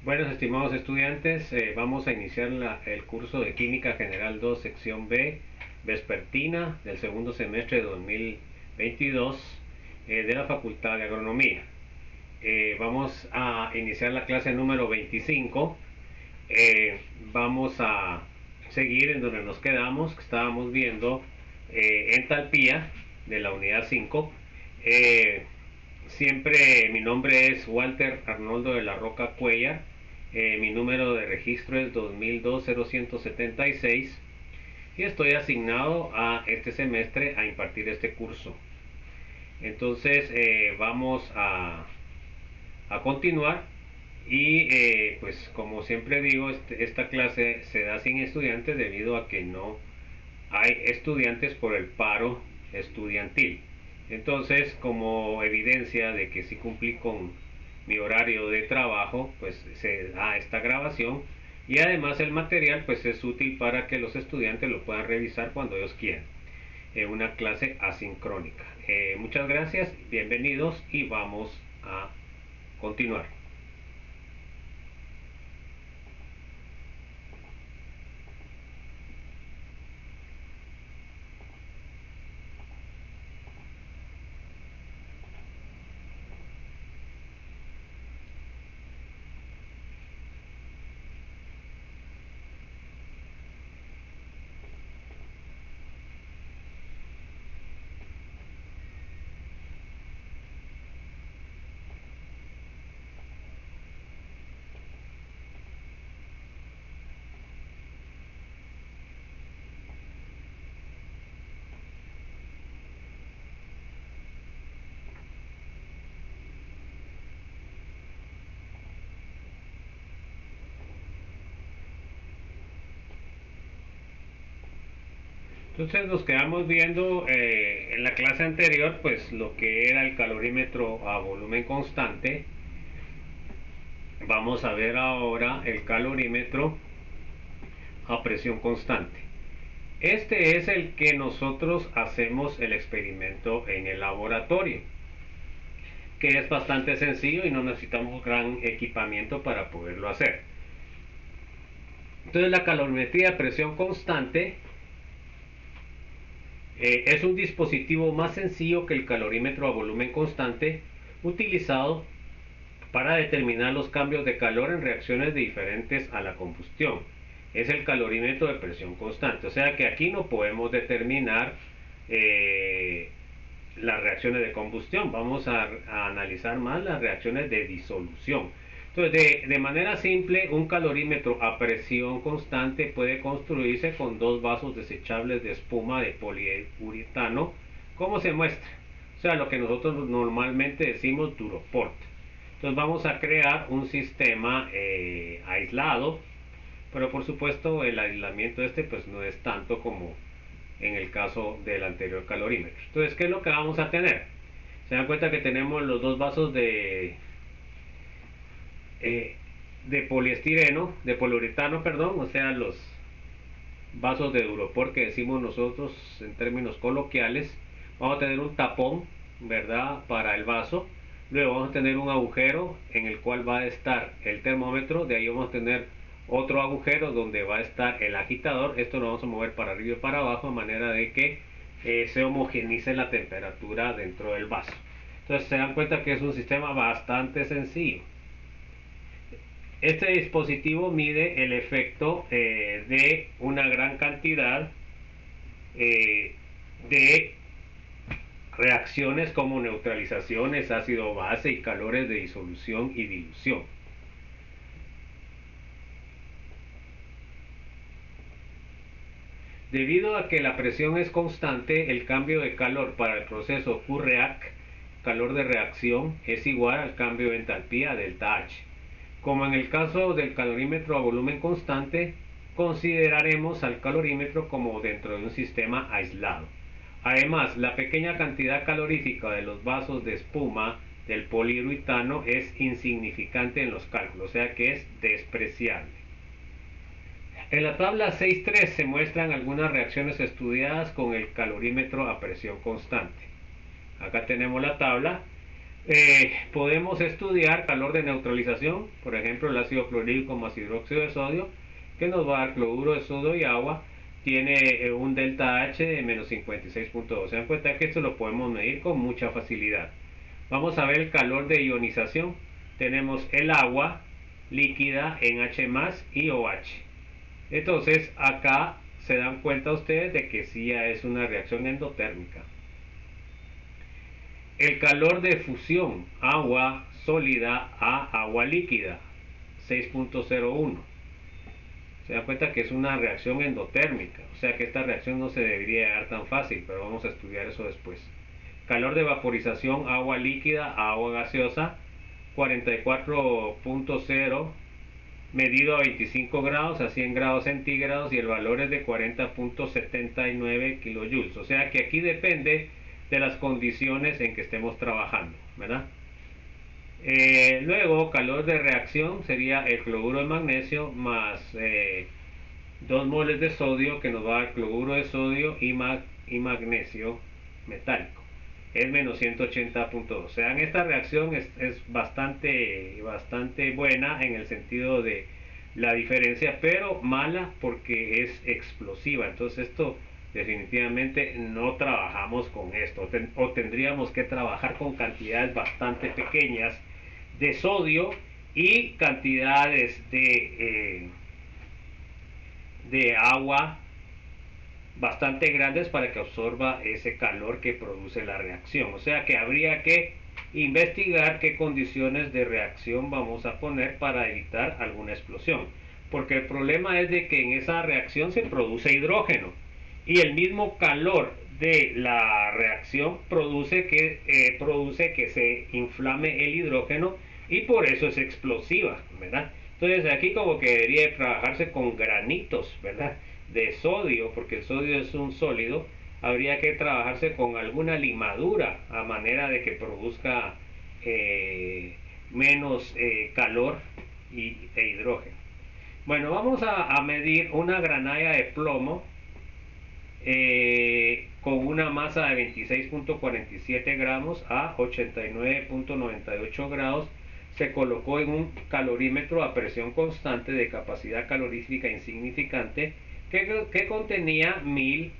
Buenos estimados estudiantes, vamos a iniciar el curso de Química General 2, sección B, vespertina del segundo semestre de 2022 de la Facultad de Agronomía. Vamos a iniciar la clase número 25. Vamos a seguir en donde nos quedamos, que estábamos viendo entalpía de la unidad 5. Siempre mi nombre es Walter Arnoldo de la Roca Cuellar. Mi número de registro es 2002-0176 y estoy asignado a este semestre a impartir este curso. Entonces vamos a continuar y pues como siempre digo, esta clase se da sin estudiantes debido a que no hay estudiantes por el paro estudiantil. Entonces, como evidencia de que sí cumplí con mi horario de trabajo, pues se da esta grabación y además el material pues es útil para que los estudiantes lo puedan revisar cuando ellos quieran. Una clase asincrónica. Muchas gracias, bienvenidos y vamos a continuar. Entonces nos quedamos viendo en la clase anterior pues lo que era el calorímetro a volumen constante. Vamos a ver ahora el calorímetro a presión constante. Este es el que nosotros hacemos el experimento en el laboratorio, que es bastante sencillo y no necesitamos gran equipamiento para poderlo hacer. Entonces la calorimetría a presión constante es un dispositivo más sencillo que el calorímetro a volumen constante, utilizado para determinar los cambios de calor en reacciones diferentes a la combustión. Es el calorímetro de presión constante, o sea que aquí no podemos determinar las reacciones de combustión, vamos a analizar más las reacciones de disolución. Entonces, de manera simple, un calorímetro a presión constante puede construirse con dos vasos desechables de espuma de poliuretano, como se muestra. O sea, lo que nosotros normalmente decimos duroport. Entonces vamos a crear un sistema aislado, pero por supuesto el aislamiento pues no es tanto como en el caso del anterior calorímetro. Entonces, ¿qué es lo que vamos a tener? Se dan cuenta que tenemos los dos vasos de poliestireno, de poliuretano, perdón, o sea, los vasos de Duropor que decimos nosotros en términos coloquiales. Vamos a tener un tapón, ¿verdad?, para el vaso. Luego vamos a tener un agujero en el cual va a estar el termómetro. De ahí vamos a tener otro agujero donde va a estar el agitador. Esto lo vamos a mover para arriba y para abajo de manera de que se homogenice la temperatura dentro del vaso. Entonces se dan cuenta que es un sistema bastante sencillo. Este dispositivo mide el efecto de una gran cantidad de reacciones como neutralizaciones, ácido-base y calores de disolución y dilución. Debido a que la presión es constante, el cambio de calor para el proceso QREAC, calor de reacción, es igual al cambio de entalpía delta H. Como en el caso del calorímetro a volumen constante, consideraremos al calorímetro como dentro de un sistema aislado. Además, la pequeña cantidad calorífica de los vasos de espuma del poliuretano es insignificante en los cálculos, o sea que es despreciable. En la tabla 6.3 se muestran algunas reacciones estudiadas con el calorímetro a presión constante. Acá tenemos la tabla. Podemos estudiar calor de neutralización, por ejemplo el ácido clorhídrico más hidróxido de sodio, que nos va a dar cloruro de sodio y agua, tiene un delta H de menos 56.2. Se dan cuenta que esto lo podemos medir con mucha facilidad. Vamos a ver el calor de ionización. Tenemos el agua líquida en H más y OH. Entonces acá se dan cuenta ustedes de que sí ya es una reacción endotérmica. El calor de fusión, agua sólida a agua líquida, 6.01. Se dan cuenta que es una reacción endotérmica, o sea que esta reacción no se debería dar tan fácil, pero vamos a estudiar eso después. Calor de vaporización, agua líquida a agua gaseosa, 44.0, medido a 25 grados a 100 grados centígrados y el valor es de 40.79 kilojoules. O sea que aquí depende de las condiciones en que estemos trabajando, ¿verdad? Luego, calor de reacción sería el cloruro de magnesio más 2 moles de sodio, que nos va a dar cloruro de sodio y magnesio metálico. Es menos 180.2. O sea, esta reacción es bastante buena en el sentido de la diferencia, pero mala porque es explosiva. Entonces esto definitivamente no trabajamos con esto, o tendríamos que trabajar con cantidades bastante pequeñas de sodio y cantidades de agua bastante grandes para que absorba ese calor que produce la reacción. O sea que habría que investigar qué condiciones de reacción vamos a poner para evitar alguna explosión, porque el problema es de que en esa reacción se produce hidrógeno y el mismo calor de la reacción produce que se inflame el hidrógeno y por eso es explosiva, ¿verdad? Entonces aquí como que debería trabajarse con granitos, ¿verdad? De sodio, porque el sodio es un sólido. Habría que trabajarse con alguna limadura a manera de que produzca menos calor e hidrógeno. Bueno, vamos a medir una granalla de plomo con una masa de 26.47 gramos a 89.98 grados. Se colocó en un calorímetro a presión constante de capacidad calorífica insignificante que contenía 100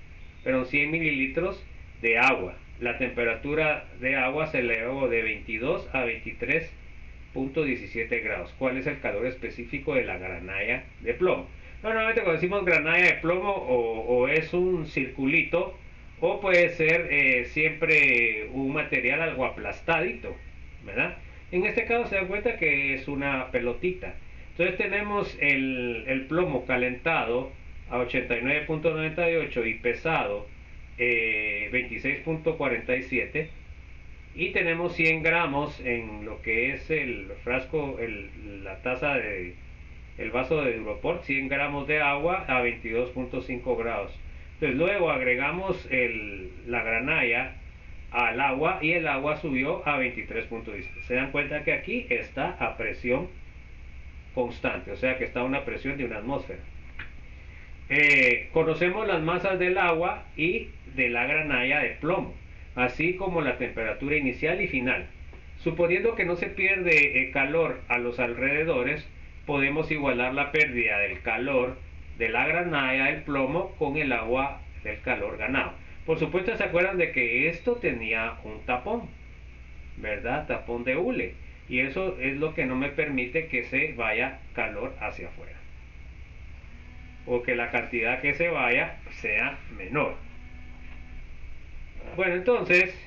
mililitros de agua. La temperatura de agua se elevó de 22 a 23.17 grados. ¿Cuál es el calor específico de la granalla de plomo? Normalmente cuando decimos granalla de plomo o es un circulito o puede ser siempre un material algo aplastadito, ¿verdad? En este caso se dan cuenta que es una pelotita. Entonces tenemos el plomo calentado a 89.98 y pesado 26.47 y tenemos 100 gramos en lo que es el frasco, la taza de el vaso de Duroport, 100 gramos de agua a 22.5 grados. Entonces luego agregamos la granalla al agua y el agua subió a 23.10. Se dan cuenta que aquí está a presión constante, o sea que está a una presión de una atmósfera. Conocemos las masas del agua y de la granalla de plomo, así como la temperatura inicial y final. Suponiendo que no se pierde calor a los alrededores, podemos igualar la pérdida del calor de la granalla del plomo con el agua del calor ganado. Por supuesto, se acuerdan de que esto tenía un tapón, ¿verdad? Tapón de hule. Y eso es lo que no me permite que se vaya calor hacia afuera, o que la cantidad que se vaya sea menor. Bueno, entonces,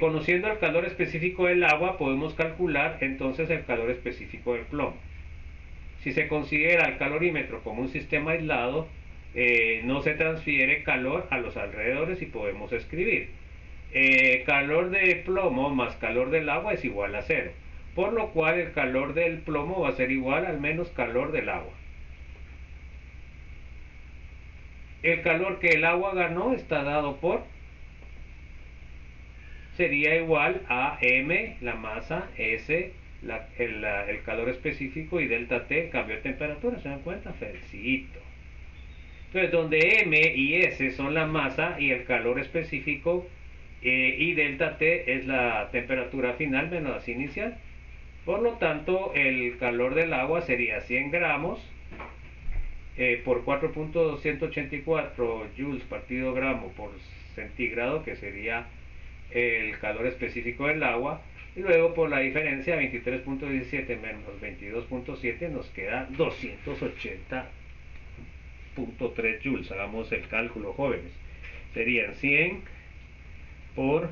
conociendo el calor específico del agua, podemos calcular entonces el calor específico del plomo. Si se considera el calorímetro como un sistema aislado, no se transfiere calor a los alrededores y podemos escribir calor de plomo más calor del agua es igual a 0, por lo cual el calor del plomo va a ser igual al menos calor del agua. El calor que el agua ganó está dado por, sería igual a m, la masa, s, el calor específico, y delta t, el cambio de temperatura. ¿Se dan cuenta? Felicito. Entonces, donde M y S son la masa y el calor específico, y delta T es la temperatura final menos la inicial. Por lo tanto, el calor del agua sería 100 gramos por 4.284 joules partido gramo por centígrado, que sería el calor específico del agua, y luego por la diferencia 23.17 menos 22.7 nos queda 280.3 joules. Hagamos el cálculo, jóvenes. Serían 100 por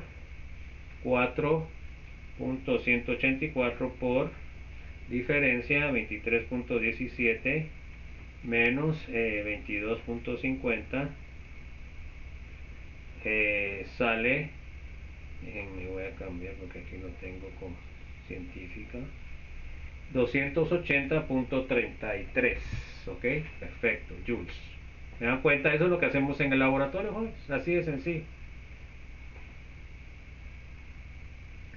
4.184 por diferencia 23.17 menos 22.50 sale, me voy a cambiar porque aquí no tengo como científica, 280.33. ok, perfecto, joules. ¿Me dan cuenta? Eso es lo que hacemos en el laboratorio, jóvenes, así de sencillo.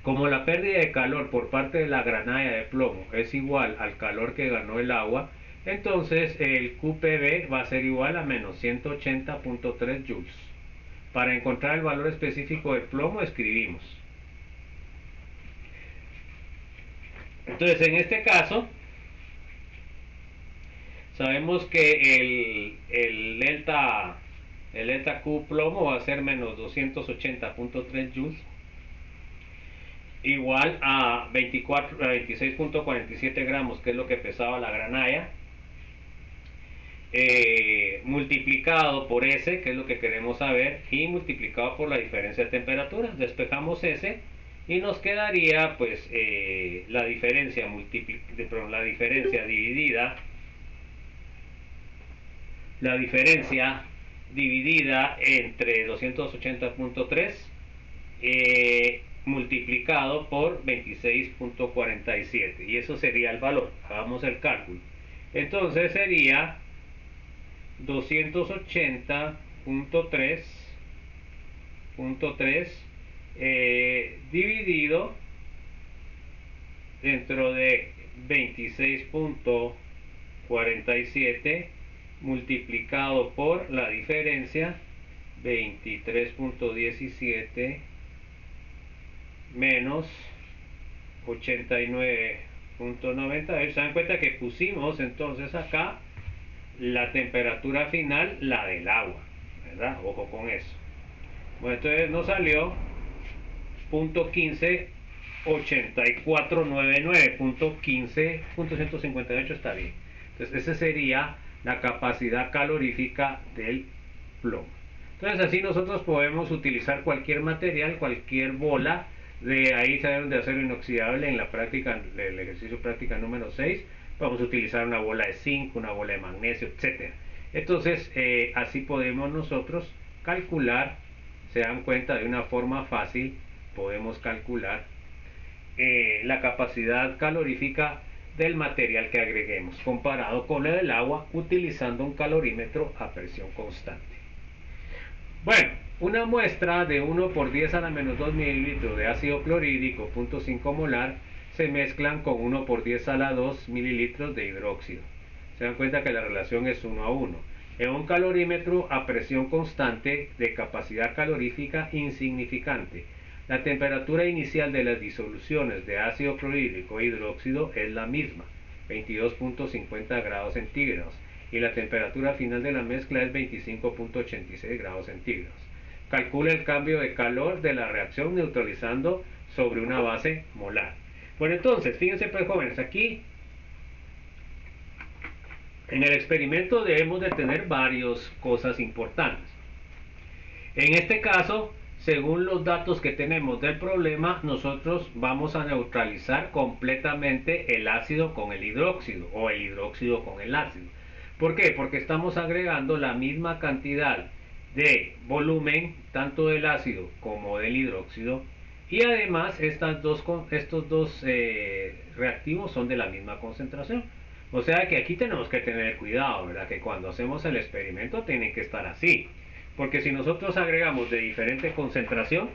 Como la pérdida de calor por parte de la granalla de plomo es igual al calor que ganó el agua, entonces el QPV va a ser igual a menos 180.3 joules. Para encontrar el valor específico del plomo escribimos. Entonces en este caso sabemos que el delta Q plomo va a ser menos 280.3 joules, igual a 26.47 gramos, que es lo que pesaba la granalla, multiplicado por S, que es lo que queremos saber, y multiplicado por la diferencia de temperaturas. Despejamos S y nos quedaría pues la diferencia dividida entre 280.3 multiplicado por 26.47, y eso sería el valor. Hagamos el cálculo. Entonces sería 280.3 dividido dentro de 26.47 multiplicado por la diferencia 23.17 menos 89.90. Se dan cuenta que pusimos entonces acá la temperatura final, la del agua, ¿verdad? Ojo con eso. Bueno, entonces nos salió .158499.15.158 está bien. Entonces esa sería la capacidad calorífica del plomo. Entonces así nosotros podemos utilizar cualquier material, cualquier bola. De ahí sabemos de acero inoxidable en la práctica, el ejercicio práctica número 6. Vamos a utilizar una bola de zinc, una bola de magnesio, etc. Entonces así podemos nosotros calcular, se dan cuenta, de una forma fácil podemos calcular la capacidad calorífica del material que agreguemos comparado con la del agua, utilizando un calorímetro a presión constante. Bueno, una muestra de 1 por 10 a la menos 2 mililitros de ácido clorhídrico 0.5 molar se mezclan con 1 por 10 a la 2 mililitros de hidróxido. Se dan cuenta que la relación es 1 a 1. En un calorímetro a presión constante de capacidad calorífica insignificante, la temperatura inicial de las disoluciones de ácido clorhídrico e hidróxido es la misma, 22.50 grados centígrados, y la temperatura final de la mezcla es 25.86 grados centígrados. Calcula el cambio de calor de la reacción neutralizando sobre una base molar. Bueno, entonces, fíjense pues, jóvenes, aquí en el experimento debemos de tener varias cosas importantes. En este caso, según los datos que tenemos del problema, nosotros vamos a neutralizar completamente el ácido con el hidróxido o el hidróxido con el ácido. ¿Por qué? Porque estamos agregando la misma cantidad de volumen, tanto del ácido como del hidróxido, y además estos dos reactivos son de la misma concentración. O sea que aquí tenemos que tener cuidado, ¿verdad? Que cuando hacemos el experimento tiene que estar así. Porque si nosotros agregamos de diferente concentración,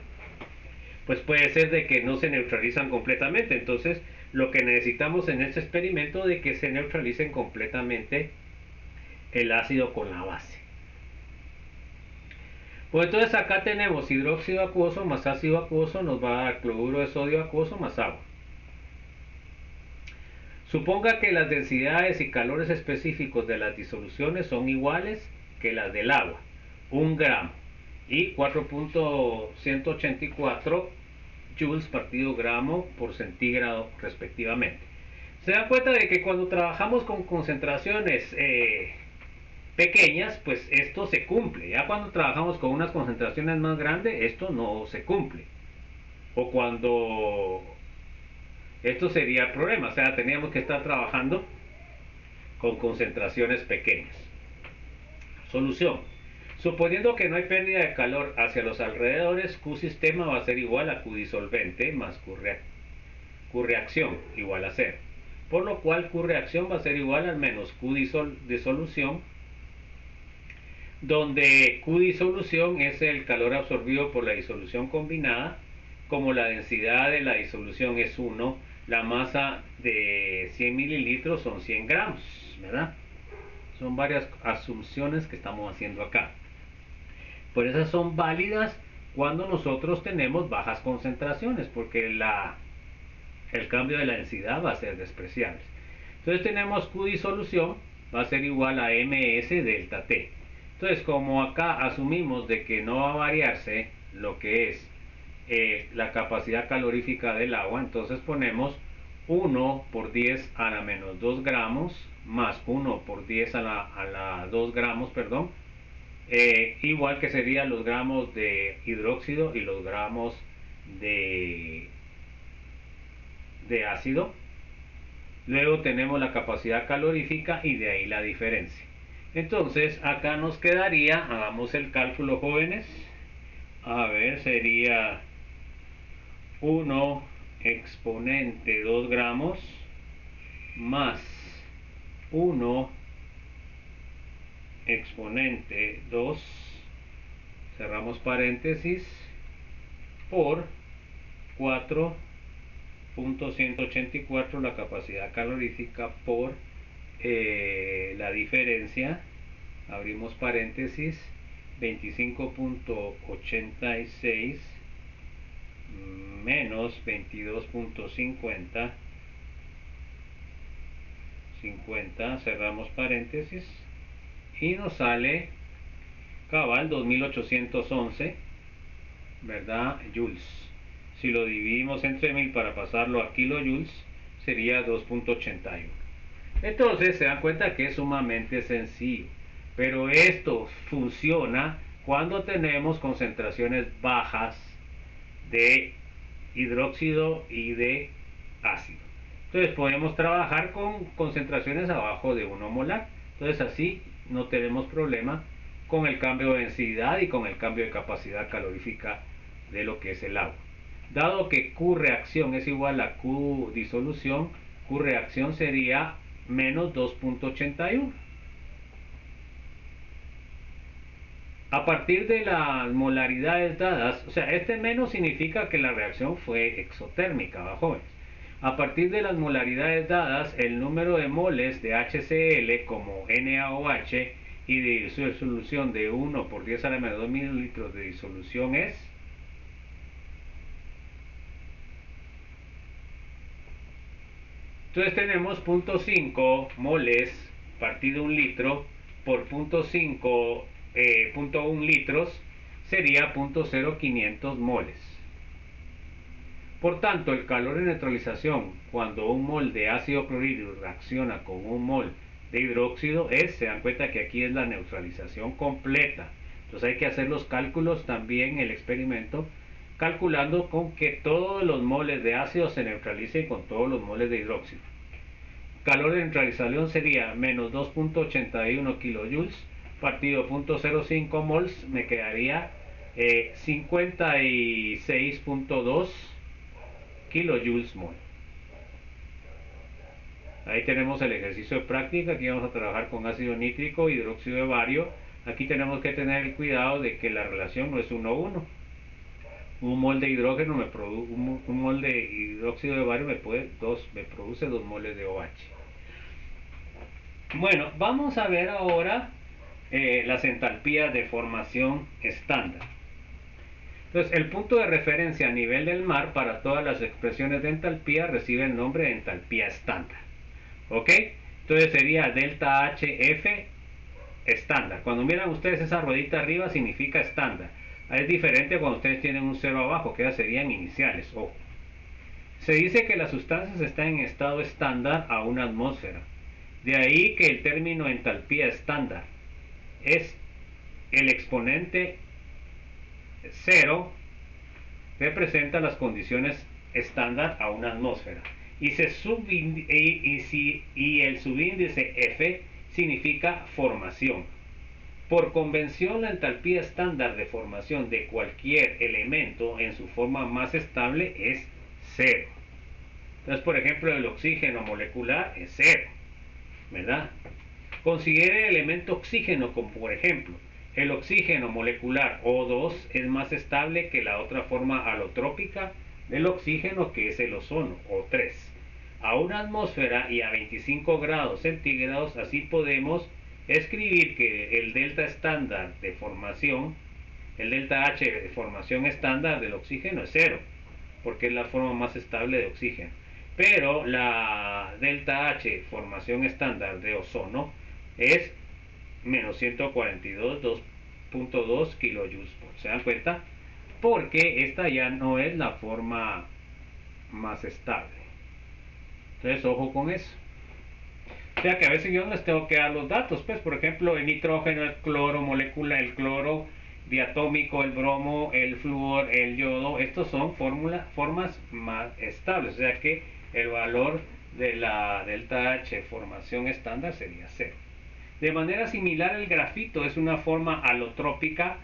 pues puede ser de que no se neutralizan completamente. Entonces, lo que necesitamos en este experimento es de que se neutralicen completamente el ácido con la base. Pues entonces acá tenemos hidróxido acuoso más ácido acuoso, nos va a dar cloruro de sodio acuoso más agua. Suponga que las densidades y calores específicos de las disoluciones son iguales que las del agua, 1 gramo y 4.184 joules partido gramo por centígrado respectivamente. Se da cuenta de que cuando trabajamos con concentraciones pequeñas, pues esto se cumple. Ya cuando trabajamos con unas concentraciones más grandes, esto no se cumple. O cuando esto sería el problema, o sea, teníamos que estar trabajando con concentraciones pequeñas. Solución. Suponiendo que no hay pérdida de calor hacia los alrededores, Q sistema va a ser igual a Q disolvente más Q reacción igual a 0. Por lo cual Q reacción va a ser igual al menos Q disolución, donde Q disolución es el calor absorbido por la disolución combinada. Como la densidad de la disolución es 1, la masa de 100 mililitros son 100 gramos, ¿verdad? Son varias asunciones que estamos haciendo acá. Por esas son válidas cuando nosotros tenemos bajas concentraciones, porque el cambio de la densidad va a ser despreciable. Entonces tenemos Q disolución va a ser igual a ms delta T. Entonces, como acá asumimos de que no va a variarse lo que es la capacidad calorífica del agua, entonces ponemos 1 por 10 a la menos 2 gramos más 1 por 10 a la 2 gramos, perdón, igual que serían los gramos de hidróxido y los gramos de ácido. Luego tenemos la capacidad calorífica y de ahí la diferencia. Entonces acá nos quedaría, hagamos el cálculo, jóvenes, a ver, sería 1 exponente 2 gramos más 1 exponente 2, cerramos paréntesis, por 4.184 la capacidad calorífica por la diferencia, abrimos paréntesis, 25.86 menos 22.50, 50, cerramos paréntesis, y nos sale cabal 2811, ¿verdad? Joules. Si lo dividimos entre 1000 para pasarlo a kilojoules, sería 2.81. Entonces se dan cuenta que es sumamente sencillo, pero esto funciona cuando tenemos concentraciones bajas de hidróxido y de ácido. Entonces podemos trabajar con concentraciones abajo de 1 molar. Entonces así no tenemos problema con el cambio de densidad y con el cambio de capacidad calorífica de lo que es el agua. Dado que Q reacción es igual a Q disolución, Q reacción sería menos 2.81. A partir de las molaridades dadas, o sea, este menos significa que la reacción fue exotérmica, jóvenes. A partir de las molaridades dadas, el número de moles de HCl como NaOH y de su solución de 1 por 10 a la menos 2 mililitros de disolución es entonces tenemos 0.5 moles partido 1 litro por 0.1 litros sería 0.0500 moles. Por tanto, el calor de neutralización cuando un mol de ácido clorhídrico reacciona con un mol de hidróxido se dan cuenta que aquí es la neutralización completa. Entonces hay que hacer los cálculos también, el experimento, calculando con que todos los moles de ácido se neutralicen con todos los moles de hidróxido. Calor de neutralización sería menos 2.81 kilojoules partido 0.05 mols, me quedaría 56.2 kilojoules mol. Ahí tenemos el ejercicio de práctica. Aquí vamos a trabajar con ácido nítrico, hidróxido de bario. Aquí tenemos que tener el cuidado de que la relación no es 1:1. Un mol de hidrógeno un mol de hidróxido de bario me produce 2 moles de OH. Bueno, vamos a ver ahora las entalpías de formación estándar. Entonces, el punto de referencia a nivel del mar para todas las expresiones de entalpía recibe el nombre de entalpía estándar. ¿Ok? Entonces sería delta HF estándar. Cuando miran ustedes esa ruedita arriba significa estándar. Es diferente cuando ustedes tienen un cero abajo, que ya serían iniciales. Ojo. Se dice que las sustancias están en estado estándar a una atmósfera. De ahí que el término entalpía estándar es el exponente 0 representa las condiciones estándar a una atmósfera y el subíndice F significa formación. Por convención, la entalpía estándar de formación de cualquier elemento en su forma más estable es 0. Entonces, por ejemplo, el oxígeno molecular es 0, ¿verdad? Considere el elemento oxígeno como, por ejemplo, el oxígeno molecular O2 es más estable que la otra forma alotrópica del oxígeno, que es el ozono, O3. A una atmósfera y a 25 grados centígrados, así podemos escribir que el delta estándar de formación, el delta H de formación estándar del oxígeno es 0, porque es la forma más estable de oxígeno. Pero la delta H formación estándar de ozono es menos 142, 2.2 kilojoules. ¿Se dan cuenta? Porque esta ya no es la forma más estable. Entonces, ojo con eso. O sea que a veces yo no les tengo que dar los datos. Pues, por ejemplo, el nitrógeno, el cloro molécula, el cloro diatómico, el bromo, el flúor, el yodo. Estos son formas más estables. O sea que el valor de la delta H formación estándar sería 0. De manera similar, el grafito es una forma alotrópica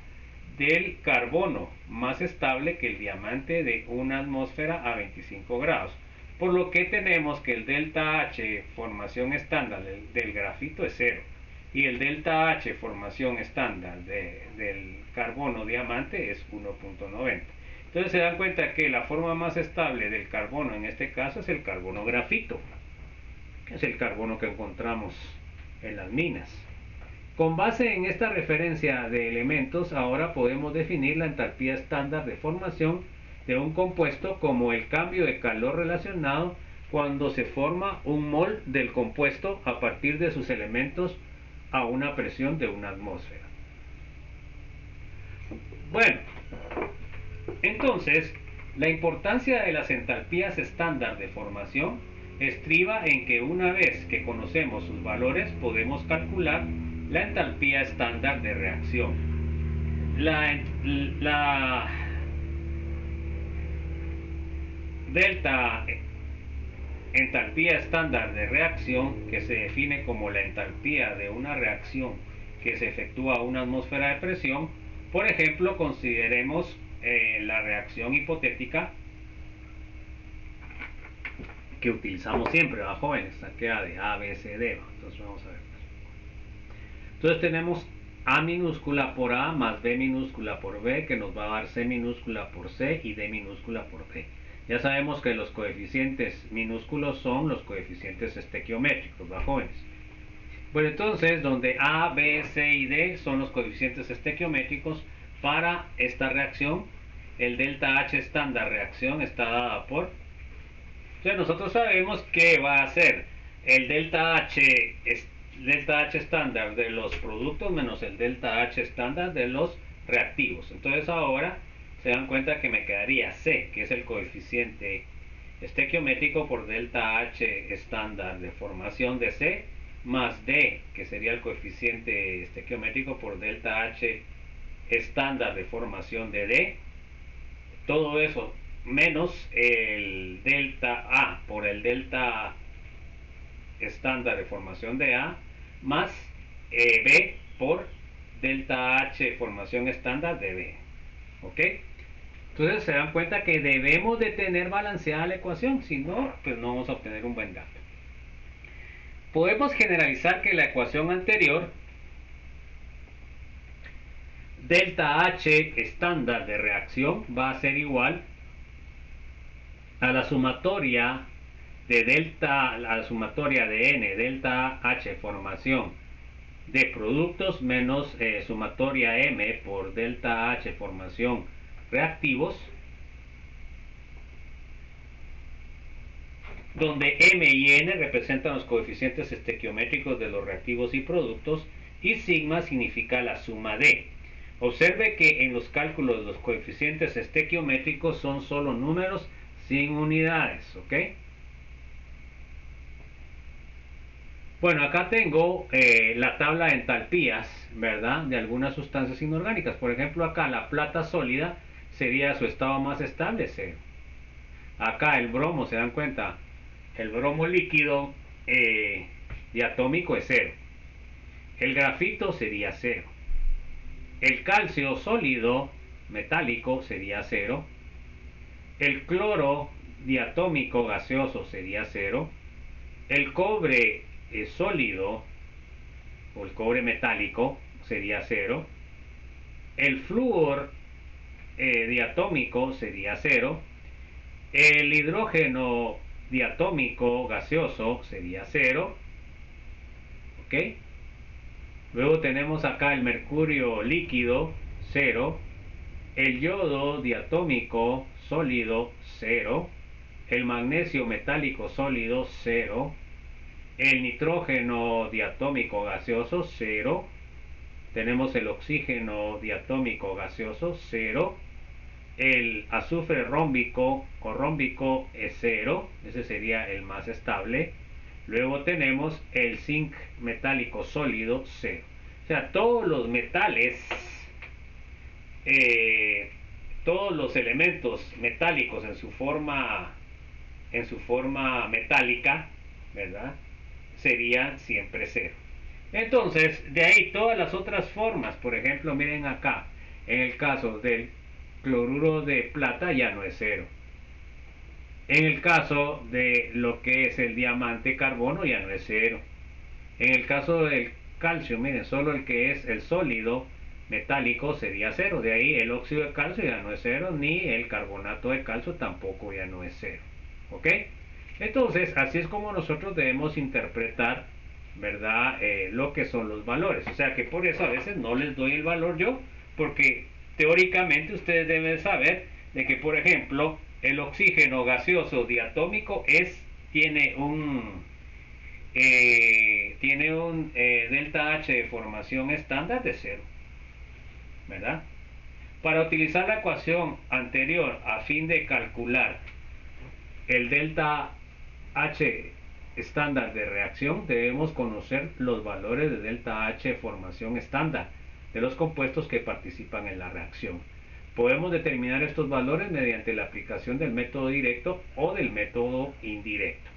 del carbono, más estable que el diamante de una atmósfera a 25 grados. Por lo que tenemos que el delta H formación estándar del grafito es 0 y el delta H formación estándar del carbono diamante es 1.90. Entonces se dan cuenta que la forma más estable del carbono en este caso es el carbono grafito, que es el carbono que encontramos en las minas. Con base en esta referencia de elementos, ahora podemos definir la entalpía estándar de formación de un compuesto como el cambio de calor relacionado cuando se forma un mol del compuesto a partir de sus elementos a una presión de una atmósfera. Bueno, entonces, la importancia de las entalpías estándar de formación estriba en que una vez que conocemos sus valores podemos calcular la entalpía estándar de reacción. La delta entalpía estándar de reacción, que se define como la entalpía de una reacción que se efectúa a una atmósfera de presión. Por ejemplo, consideremos la reacción hipotética que utilizamos siempre, ¿va, jóvenes? Queda de A, B, C, D. Entonces vamos a ver. Entonces tenemos A minúscula por A más B minúscula por B, que nos va a dar C minúscula por C y D minúscula por D. Ya sabemos que los coeficientes minúsculos son los coeficientes estequiométricos, ¿va, jóvenes? Bueno, entonces, donde A, B, C y D son los coeficientes estequiométricos para esta reacción, el delta H estándar reacción está dada por... Entonces nosotros sabemos que va a ser el delta H estándar de los productos menos el delta H estándar de los reactivos. Entonces ahora se dan cuenta que me quedaría C, que es el coeficiente estequiométrico por delta H estándar de formación de C, más D, que sería el coeficiente estequiométrico por delta H estándar de formación de D. Todo eso menos el delta A por el delta estándar de formación de A, más B por delta H formación estándar de B. ¿Ok? Entonces se dan cuenta que debemos de tener balanceada la ecuación, si no, pues no vamos a obtener un buen dato. Podemos generalizar que la ecuación anterior, delta H estándar de reacción, va a ser igual a la sumatoria de delta, a la sumatoria de N, delta H formación de productos menos sumatoria M por delta H formación reactivos, donde M y N representan los coeficientes estequiométricos de los reactivos y productos, y sigma significa la suma de. Observe que en los cálculos los coeficientes estequiométricos son solo números sin unidades, ¿ok? Bueno, acá tengo la tabla de entalpías, ¿verdad? De algunas sustancias inorgánicas. Por ejemplo, acá la plata sólida sería su estado más estable, 0. Acá el bromo, ¿se dan cuenta? El bromo líquido diatómico es 0. El grafito sería 0. El calcio sólido metálico sería 0. El cloro diatómico gaseoso sería 0. El cobre sólido o el cobre metálico sería 0. El flúor diatómico sería 0. El hidrógeno diatómico gaseoso sería 0. ¿Ok? Luego tenemos acá el mercurio líquido, 0. El yodo diatómico sólido, 0. El magnesio metálico sólido, 0. El nitrógeno diatómico gaseoso, 0. Tenemos el oxígeno diatómico gaseoso, 0. El azufre rómbico o rómbico es 0. Ese sería el más estable. Luego tenemos el zinc metálico sólido, 0. O sea, todos los metales, todos los elementos metálicos en su forma metálica, ¿verdad? Serían siempre 0. Entonces, de ahí todas las otras formas, por ejemplo, miren acá, en el caso del cloruro de plata ya no es 0. En el caso de lo que es el diamante carbono ya no es 0. En el caso del calcio, miren, solo el que es el sólido metálico sería 0. De ahí el óxido de calcio ya no es 0, ni el carbonato de calcio tampoco ya no es 0. ¿Ok? Entonces, así es como nosotros debemos interpretar, ¿verdad? Lo que son los valores. O sea que por eso a veces no les doy el valor yo, porque teóricamente ustedes deben saber de que, por ejemplo, el oxígeno gaseoso diatómico tiene un delta H de formación estándar de 0, ¿verdad? Para utilizar la ecuación anterior a fin de calcular el delta H estándar de reacción, debemos conocer los valores de delta H de formación estándar de los compuestos que participan en la reacción. Podemos determinar estos valores mediante la aplicación del método directo o del método indirecto.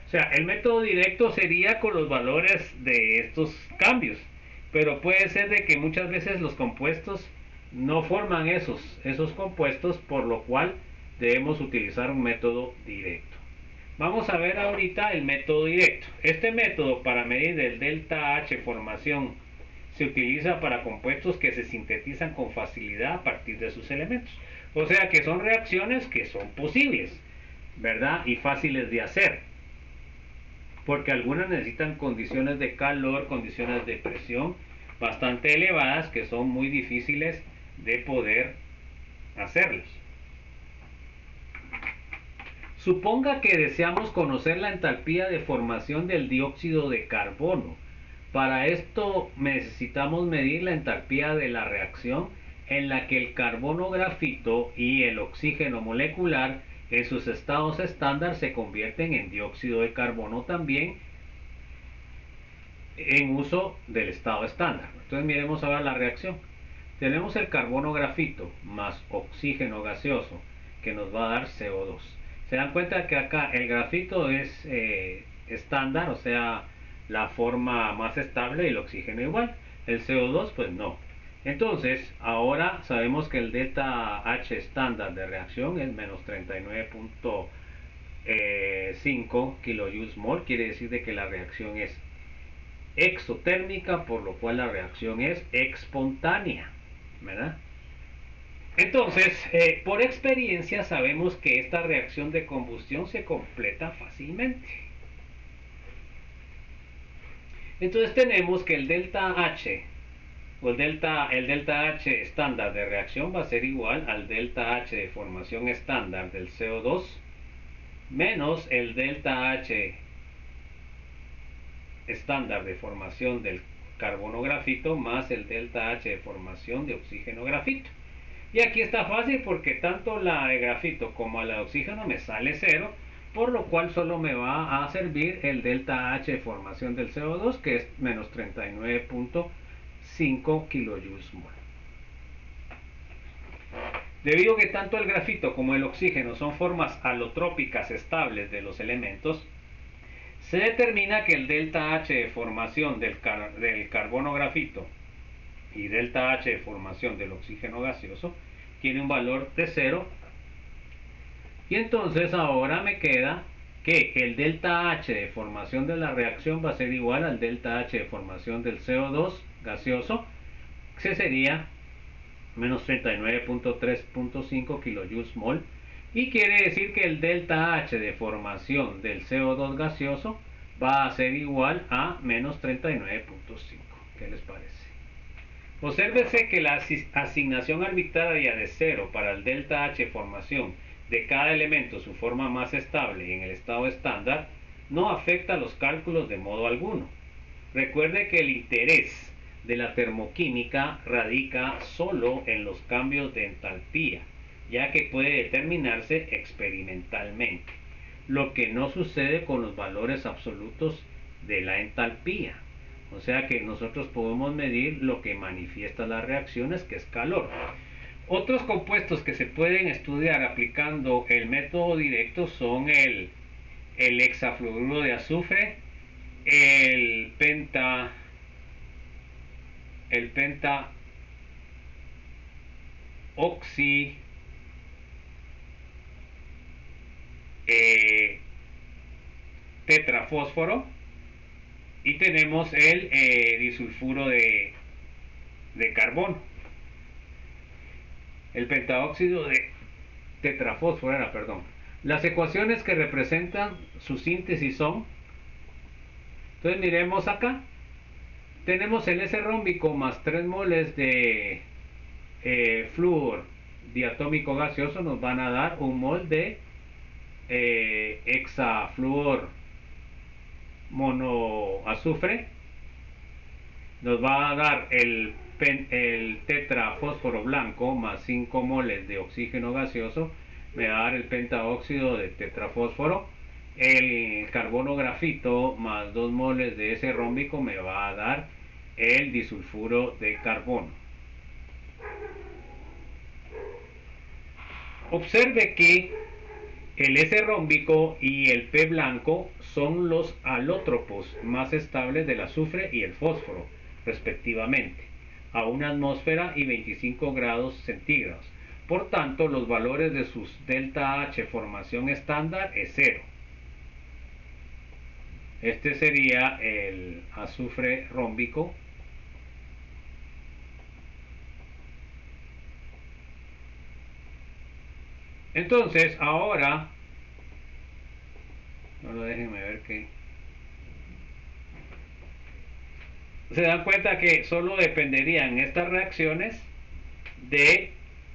O sea, el método directo sería con los valores de estos cambios, pero puede ser de que muchas veces los compuestos no forman esos compuestos, por lo cual debemos utilizar un método directo. Vamos a ver ahorita el método directo. Este método para medir el delta H formación se utiliza para compuestos que se sintetizan con facilidad a partir de sus elementos. O sea que son reacciones que son posibles, ¿verdad? Y fáciles de hacer. Porque algunas necesitan condiciones de calor, condiciones de presión bastante elevadas que son muy difíciles de poder hacerlas. Suponga que deseamos conocer la entalpía de formación del dióxido de carbono. Para esto necesitamos medir la entalpía de la reacción en la que el carbono grafito y el oxígeno molecular en sus estados estándar se convierten en dióxido de carbono también en uso del estado estándar. Entonces miremos ahora la reacción. Tenemos el carbono grafito más oxígeno gaseoso que nos va a dar CO2. Se dan cuenta que acá el grafito es estándar, o sea, la forma más estable, y el oxígeno igual. El CO2 pues no. Entonces, ahora sabemos que el delta H estándar de reacción es menos 39.5 kJ/mol. Quiere decir de que la reacción es exotérmica, por lo cual la reacción es espontánea, ¿verdad? Entonces, por experiencia sabemos que esta reacción de combustión se completa fácilmente. Entonces tenemos que el delta H o el delta H estándar de reacción va a ser igual al delta H de formación estándar del CO2 menos el delta H estándar de formación del carbono grafito más el delta H de formación de oxígeno grafito. Y aquí está fácil porque tanto la de grafito como la de oxígeno me sale cero, por lo cual solo me va a servir el delta H de formación del CO2, que es menos 39.5 kilojoules mol. Debido a que tanto el grafito como el oxígeno son formas alotrópicas estables de los elementos, se determina que el delta H de formación del carbono grafito y delta H de formación del oxígeno gaseoso tiene un valor de 0. Y entonces ahora me queda que el delta H de formación de la reacción va a ser igual al delta H de formación del CO2 gaseoso, que sería menos 39.3.5 kilojoules mol, y quiere decir que el delta H de formación del CO2 gaseoso va a ser igual a menos 39.5. ¿Qué les parece? Obsérvese que la asignación arbitraria de 0 para el delta H formación de cada elemento, su forma más estable en el estado estándar, no afecta los cálculos de modo alguno. Recuerde que el interés de la termoquímica radica solo en los cambios de entalpía, ya que puede determinarse experimentalmente, lo que no sucede con los valores absolutos de la entalpía. O sea que nosotros podemos medir lo que manifiesta las reacciones, que es calor. Otros compuestos que se pueden estudiar aplicando el método directo son el hexafluoruro de azufre, el penta oxi tetrafósforo, y tenemos el disulfuro de carbono. El pentaóxido de tetrafósforo perdón. Las ecuaciones que representan su síntesis son, entonces miremos acá, tenemos el S rómbico más 3 moles de flúor diatómico gaseoso nos van a dar un mol de hexafluor monoazufre, nos va a dar el tetrafósforo blanco más 5 moles de oxígeno gaseoso, me va a dar el pentaóxido de tetrafósforo, el carbono grafito más 2 moles de ese rómbico me va a dar el disulfuro de carbono. Observe que el S rómbico y el P blanco son los alótropos más estables del azufre y el fósforo, respectivamente, a 1 atmósfera y 25 grados centígrados. Por tanto, los valores de sus delta H formación estándar es 0. Este sería el azufre rómbico. Entonces, ahora, déjenme ver qué. Se dan cuenta que solo dependerían estas reacciones de,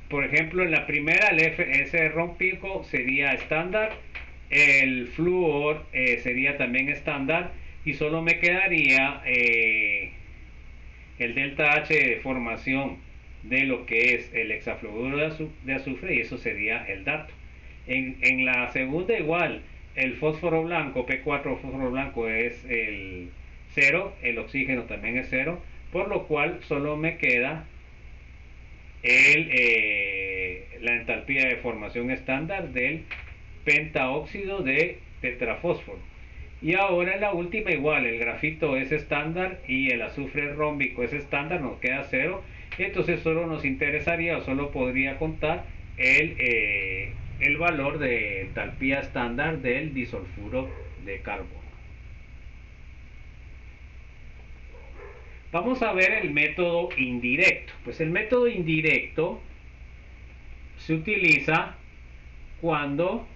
por ejemplo, en la primera el S rómbico sería estándar, el flúor sería también estándar, y solo me quedaría el delta H de formación de lo que es el hexafluoruro de azufre, y eso sería el dato. En la segunda igual, el fósforo blanco, P4 fósforo blanco es el 0, el oxígeno también es 0, por lo cual solo me queda la entalpía de formación estándar del pentaóxido de tetrafósforo. Y ahora en la última igual, el grafito es estándar y el azufre rómbico es estándar, nos queda 0. Entonces solo nos interesaría o solo podría contar el valor de entalpía estándar del disulfuro de carbono. Vamos a ver el método indirecto. Pues el método indirecto se utiliza cuando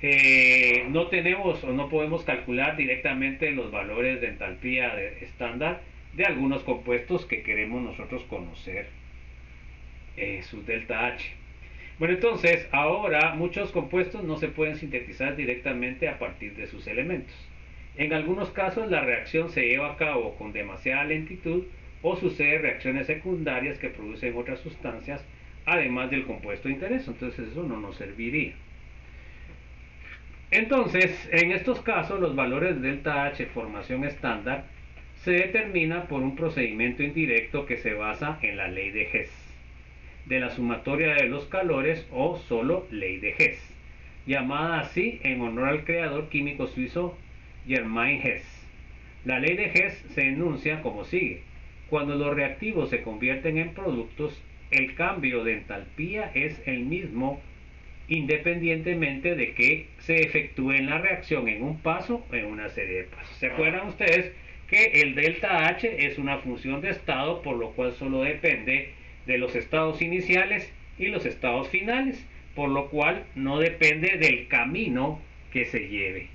no tenemos o no podemos calcular directamente los valores de entalpía estándar de algunos compuestos que queremos nosotros conocer su delta H. Bueno, entonces ahora muchos compuestos no se pueden sintetizar directamente a partir de sus elementos. En algunos casos la reacción se lleva a cabo con demasiada lentitud o sucede reacciones secundarias que producen otras sustancias además del compuesto de interés. Entonces eso no nos serviría. Entonces, en estos casos los valores de delta H formación estándar se determina por un procedimiento indirecto que se basa en la ley de Hess, de la sumatoria de los calores o solo ley de Hess, llamada así en honor al creador químico suizo Germain Hess. La ley de Hess se enuncia como sigue: cuando los reactivos se convierten en productos, el cambio de entalpía es el mismo independientemente de que se efectúe en la reacción en un paso o en una serie de pasos. ¿Se acuerdan ustedes que el delta H es una función de estado, por lo cual solo depende de los estados iniciales y los estados finales, por lo cual no depende del camino que se lleve?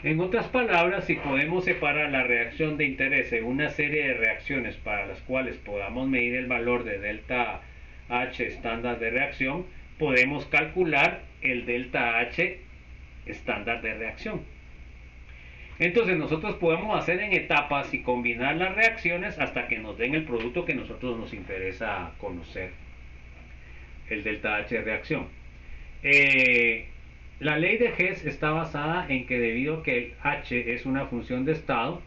En otras palabras, si podemos separar la reacción de interés en una serie de reacciones para las cuales podamos medir el valor de delta H estándar de reacción, podemos calcular el delta H estándar de reacción. Entonces nosotros podemos hacer en etapas y combinar las reacciones hasta que nos den el producto que nosotros nos interesa conocer, el delta H de reacción. La ley de Hess está basada en que debido a que el H es una función de estado,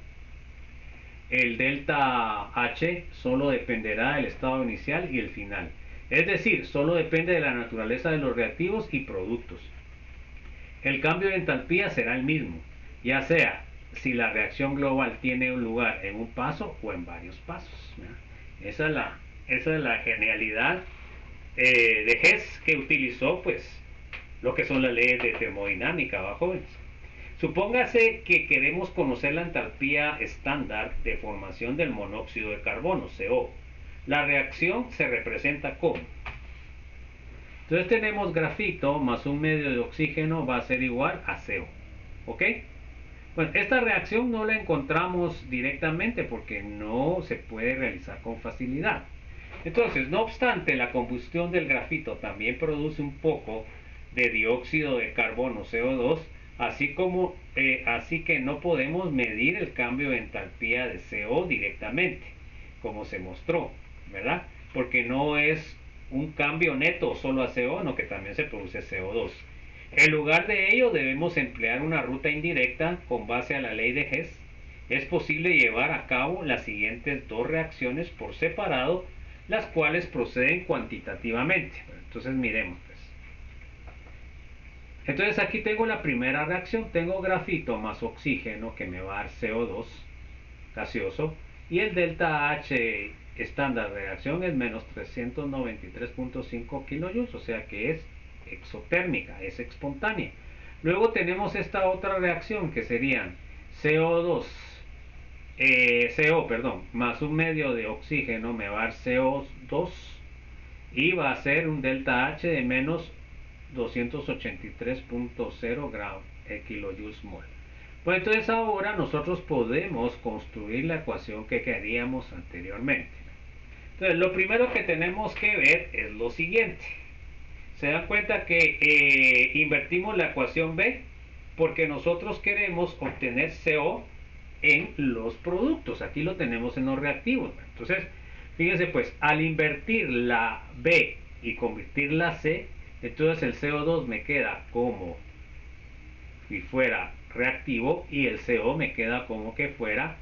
el delta H solo dependerá del estado inicial y el final. Es decir, solo depende de la naturaleza de los reactivos y productos. El cambio de entalpía será el mismo, ya sea si la reacción global tiene un lugar en un paso o en varios pasos. Esa es la genialidad de Hess, que utilizó pues lo que son las leyes de termodinámica, ¿va, jóvenes? Supóngase que queremos conocer la entalpía estándar de formación del monóxido de carbono, CO. La reacción se representa como: entonces tenemos grafito más un medio de oxígeno va a ser igual a CO. ¿Ok? Bueno, esta reacción no la encontramos directamente porque no se puede realizar con facilidad. Entonces, no obstante, la combustión del grafito también produce un poco de dióxido de carbono, CO2, así que no podemos medir el cambio de entalpía de CO directamente, como se mostró, ¿verdad? Porque no es un cambio neto solo a CO, no, que también se produce CO2. En lugar de ello, debemos emplear una ruta indirecta con base a la ley de Hess. Es posible llevar a cabo las siguientes dos reacciones por separado, las cuales proceden cuantitativamente. Entonces miremos pues. Entonces aquí tengo la primera reacción, tengo grafito más oxígeno que me va a dar CO2 gaseoso, y el delta H estándar de reacción es menos 393.5 kilojoules, o sea que es exotérmica, es espontánea. Luego tenemos esta otra reacción que serían CO2, más un medio de oxígeno me va a dar CO2 y va a ser un delta H de menos 283.0 kilojoules mol. Pues entonces ahora nosotros podemos construir la ecuación que queríamos anteriormente. Entonces lo primero que tenemos que ver es lo siguiente. Se dan cuenta que invertimos la ecuación B porque nosotros queremos obtener CO en los productos. Aquí lo tenemos en los reactivos. Entonces, fíjense pues, al invertir la B y convertir la C, entonces el CO2 me queda como si fuera reactivo y el CO me queda como que fuera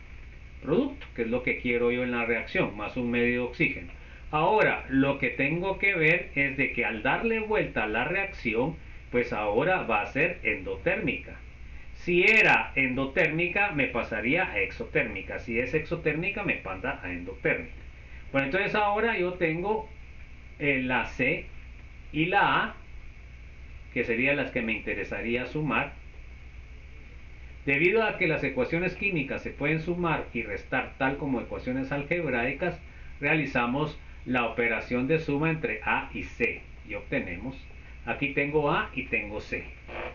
producto, que es lo que quiero yo en la reacción, más un medio de oxígeno. Ahora, lo que tengo que ver es de que al darle vuelta a la reacción, pues ahora va a ser endotérmica. Si era endotérmica, me pasaría a exotérmica. Si es exotérmica, me pasa a endotérmica. Bueno, entonces ahora yo tengo la C y la A, que serían las que me interesaría sumar. Debido a que las ecuaciones químicas se pueden sumar y restar tal como ecuaciones algebraicas, realizamos la operación de suma entre A y C y obtenemos, aquí tengo A y tengo C.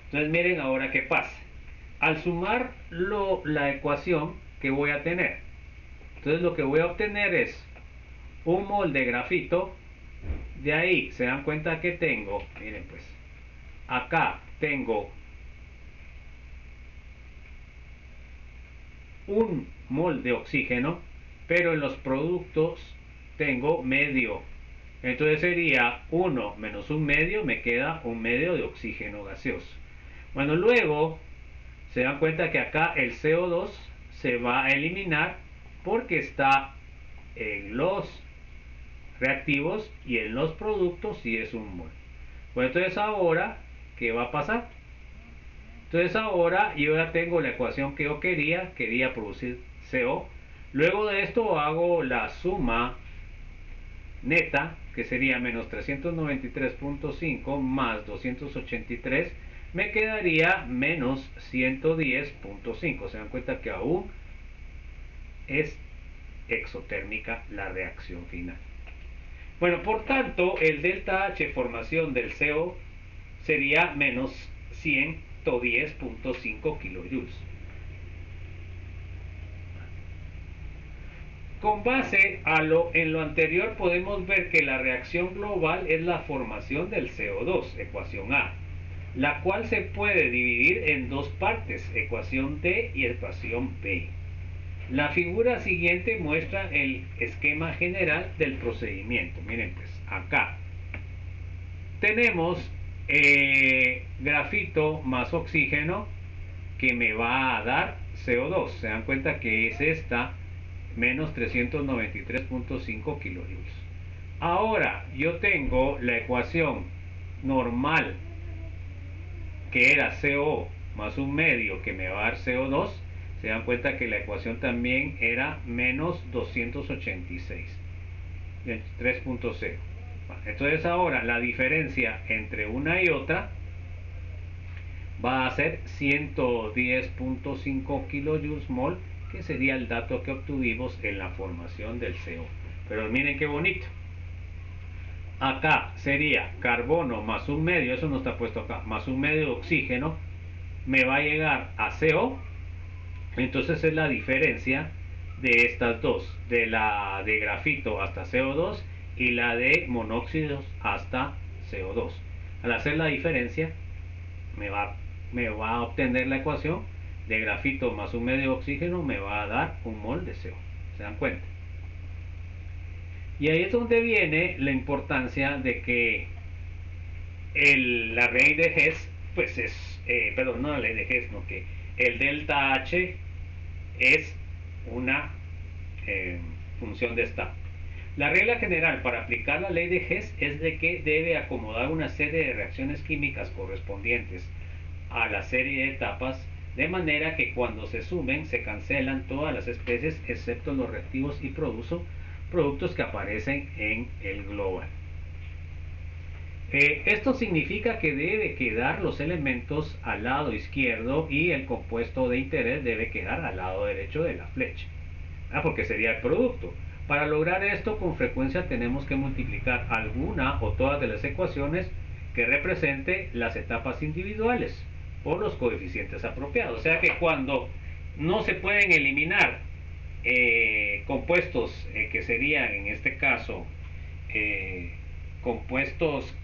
Entonces miren ahora qué pasa. Al sumar la ecuación que voy a tener, entonces lo que voy a obtener es un mol de grafito. De ahí se dan cuenta que tengo, miren pues, acá tengo un mol de oxígeno, pero en los productos tengo medio. Entonces sería 1 menos un medio, me queda un medio de oxígeno gaseoso. Bueno, luego se dan cuenta que acá el CO2 se va a eliminar porque está en los reactivos y en los productos y es un mol. Bueno, entonces ahora, ¿qué va a pasar? Entonces ahora yo ya tengo la ecuación que yo quería producir CO. Luego de esto hago la suma neta, que sería menos 393.5 más 283, me quedaría menos 110.5. Se dan cuenta que aún es exotérmica la reacción final. Bueno, por tanto, el delta H formación del CO sería menos 110.5 kilojoules. Con base en lo anterior podemos ver que la reacción global es la formación del CO2, ecuación A, la cual se puede dividir en dos partes, ecuación D y ecuación B. La figura siguiente muestra el esquema general del procedimiento. Miren pues, acá tenemos grafito más oxígeno que me va a dar CO2. Se dan cuenta que es esta menos 393.5 kilojoules. Ahora yo tengo la ecuación normal que era CO más un medio que me va a dar CO2. Se dan cuenta que la ecuación también era menos 286, 3.0. Entonces ahora la diferencia entre una y otra va a ser 110.5 kilojoules mol, que sería el dato que obtuvimos en la formación del CO. Pero miren qué bonito. Acá sería carbono más un medio, eso no está puesto acá, más un medio de oxígeno, me va a llegar a CO. Entonces es la diferencia de estas dos, de la de grafito hasta CO2 y la de monóxidos hasta CO2. Al hacer la diferencia me va a obtener la ecuación de grafito más un medio de oxígeno, me va a dar un mol de CO. ¿Se dan cuenta? Y ahí es donde viene la importancia de que la ley de Hess, pues es, perdón, no la ley de Hess, no, que el delta H es una función de estado. La regla general para aplicar la ley de Hess es de que debe acomodar una serie de reacciones químicas correspondientes a la serie de etapas, de manera que cuando se sumen se cancelan todas las especies excepto los reactivos y productos que aparecen en el global. Esto significa que debe quedar los elementos al lado izquierdo y el compuesto de interés debe quedar al lado derecho de la flecha, porque sería el producto. Para lograr esto, con frecuencia tenemos que multiplicar alguna o todas de las ecuaciones que represente las etapas individuales por los coeficientes apropiados. O sea que cuando no se pueden eliminar compuestos que serían en este caso compuestos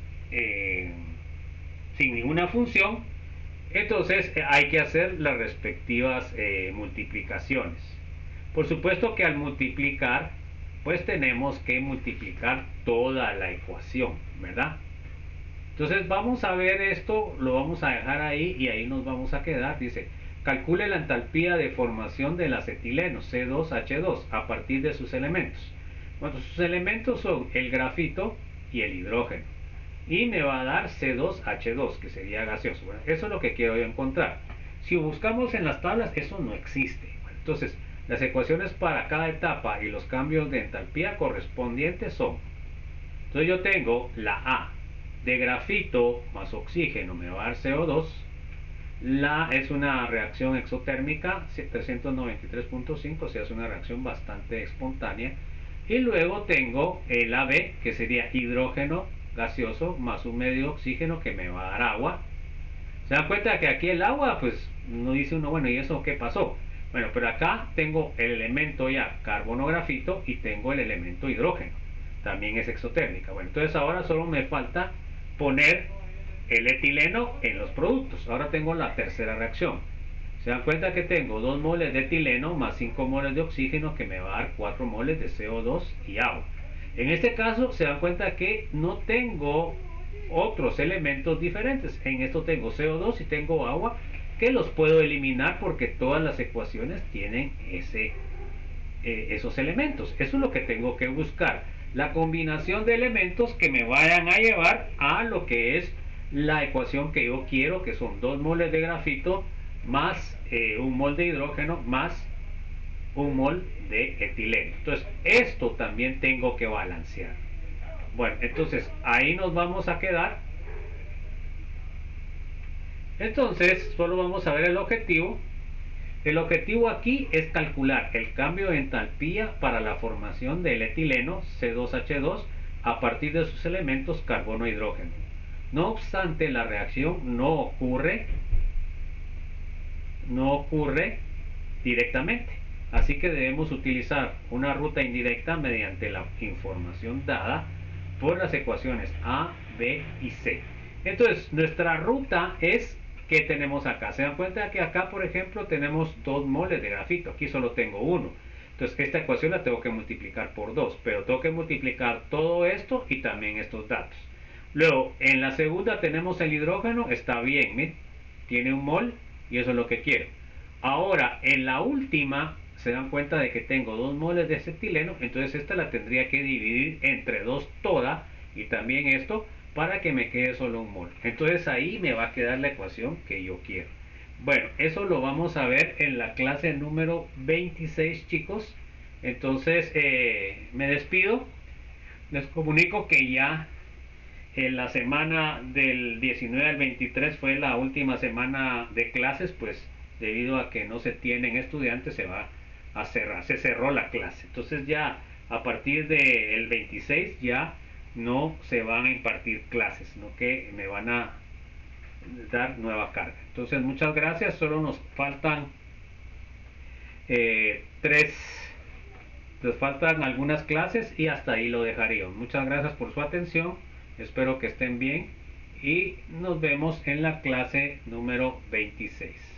sin ninguna función, entonces hay que hacer las respectivas multiplicaciones. Por supuesto que al multiplicar, pues tenemos que multiplicar toda la ecuación, ¿verdad? Entonces vamos a ver esto, lo vamos a dejar ahí y ahí nos vamos a quedar. Dice, calcule la entalpía de formación del acetileno C2H2 a partir de sus elementos. Bueno, sus elementos son el grafito y el hidrógeno. Y me va a dar C2H2, que sería gaseoso. Bueno, eso es lo que quiero yo encontrar. Si buscamos en las tablas, eso no existe. Entonces, las ecuaciones para cada etapa y los cambios de entalpía correspondientes son, entonces yo tengo la A de grafito más oxígeno me va a dar CO2. La es una reacción exotérmica 393.5, o sea, es una reacción bastante espontánea. Y luego tengo el AB, que sería hidrógeno gaseoso más un medio oxígeno que me va a dar agua. Se dan cuenta que aquí el agua, pues no dice uno, bueno, ¿y eso qué pasó? Bueno, pero acá tengo el elemento ya carbono grafito y tengo el elemento hidrógeno. También es exotérmica. Bueno, entonces ahora solo me falta poner el etileno en los productos. Ahora tengo la tercera reacción. Se dan cuenta que tengo 2 moles de etileno más 5 moles de oxígeno que me va a dar 4 moles de CO2 y agua. En este caso se dan cuenta que no tengo otros elementos diferentes. En esto tengo CO2 y tengo agua que los puedo eliminar porque todas las ecuaciones tienen esos elementos. Eso es lo que tengo que buscar. La combinación de elementos que me vayan a llevar a lo que es la ecuación que yo quiero, que son 2 moles de grafito más 1 mol de hidrógeno más 1 mol de etileno. Entonces, esto también tengo que balancear. Bueno, entonces ahí nos vamos a quedar. Entonces, solo vamos a ver el objetivo. El objetivo aquí es calcular el cambio de entalpía para la formación del etileno C2H2 a partir de sus elementos carbono e hidrógeno. No obstante, la reacción no ocurre directamente. Así que debemos utilizar una ruta indirecta mediante la información dada por las ecuaciones A, B y C. Entonces, nuestra ruta es que tenemos acá. Se dan cuenta que acá, por ejemplo, tenemos 2 moles de grafito. Aquí solo tengo 1. Entonces, esta ecuación la tengo que multiplicar por 2. Pero tengo que multiplicar todo esto y también estos datos. Luego, en la segunda tenemos el hidrógeno. Está bien, ¿eh? Tiene 1 mol y eso es lo que quiero. Ahora, en la última, se dan cuenta de que tengo 2 moles de acetileno. Entonces, esta la tendría que dividir entre 2 toda y también esto, para que me quede solo 1 mol. Entonces ahí me va a quedar la ecuación que yo quiero. Bueno, eso lo vamos a ver en la clase número 26, chicos. Entonces me despido. Les comunico que ya en la semana del 19 al 23 fue la última semana de clases, pues debido a que no se tienen estudiantes se va a cerrar, se cerró la clase. Entonces ya a partir del 26 ya no se van a impartir clases, sino que me van a dar nueva carga. Entonces muchas gracias, solo nos faltan nos faltan algunas clases y hasta ahí lo dejaríamos. Muchas gracias por su atención, espero que estén bien y nos vemos en la clase número 26.